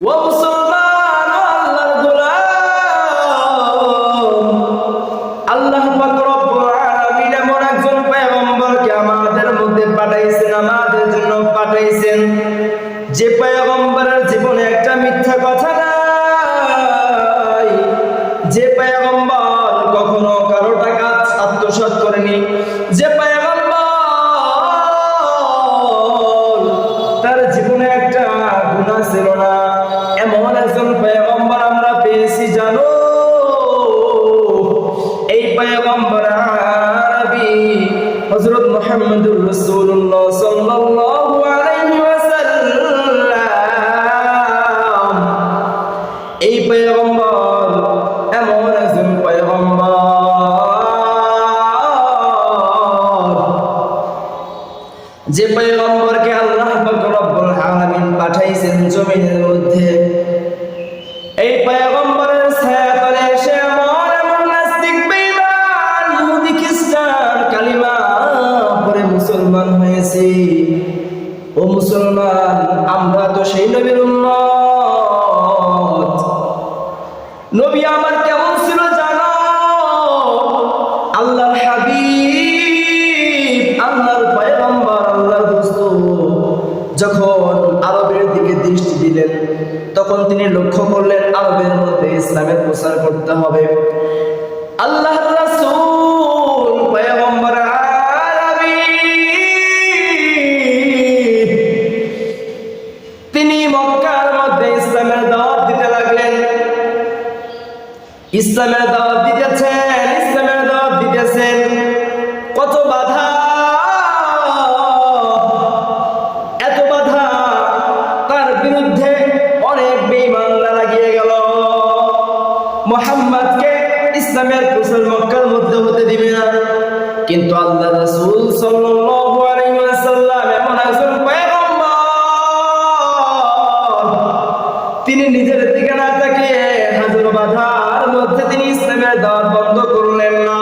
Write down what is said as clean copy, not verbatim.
ও মুসলমান, আল্লাহর গোলাম, আল্লাহ পাক রব্বুল আলামিন এমন একজন পয়গম্বরকে আমাদের মধ্যে পাঠাইছেন, আমাদের জন্য পাঠাইছেন, যে পয়গম্বরের জীবনে একটা মিথ্যা কথা নাই, যে পয়গম্বর কখনো কারো টাকা আত্মসাৎ করেনি, যে পয়গম্বর তার জীবনে একটা গুনাহ ছিল না, এমন একজন পয়গম্বর আমরা পেয়েছি। জানো, এই পয়গম্বর আরবি হযরত মুহাম্মদুর রাসূলুল্লাহ সাল্লাল্লাহু আলাইহি ওয়াসাল্লাম। এই পয়গম্বর এমন একজন পয়গম্বর যে পয়গম্বরকে আল্লাহ পাক রব্বুল আলামিন পাঠাইছেন জমিনের মধ্যে। এই পয়গম্বরের ছায়াতলে এসে এমন এমন নাস্তিক, বেঈমান, ইহুদি, খ্রিস্টান কালিমা পড়ে মুসলমান হয়েছে। ও মুসলমান, আমরা তো সেই নবীর উম্মত। নবী আমার কেমন ছিল জানো? আল্লাহর হাবিব, আল্লাহর পয়গম্বর, আল্লাহর দোস্ত যখন আরবের দিকে দৃষ্টি দিলেন, তখন তিনি লক্ষ্য করলেন আরবের মধ্যে ইসলামের প্রচার করতে হবে। আল্লাহর রাসূল পয়গম্বর আরবি তিনি মক্কার মধ্যে ইসলামের দাওয়াত দিতে লাগলেন। ইসলামের দাওয়াত দিতেছেন, ইসলামের দাওয়াত দিতেছেন, কত বাধা, এত বাধা, তার বিরুদ্ধে অনেক বেঈমানরা লাগিয়ে গেল। মুহাম্মদকে ইসলামের প্রচার মক্কার মধ্যে হতে দিবে না। কিন্তু আল্লাহ রাসূল সাল্লাল্লাহু আলাইহি ওয়াসাল্লাম এমন একজন পয়গম্বর, তিনি নিজের দিকে না তাকিয়ে হাজার বাধার মধ্যে তিনি ইসলামের দাওয়াত বন্ধ করলেন না।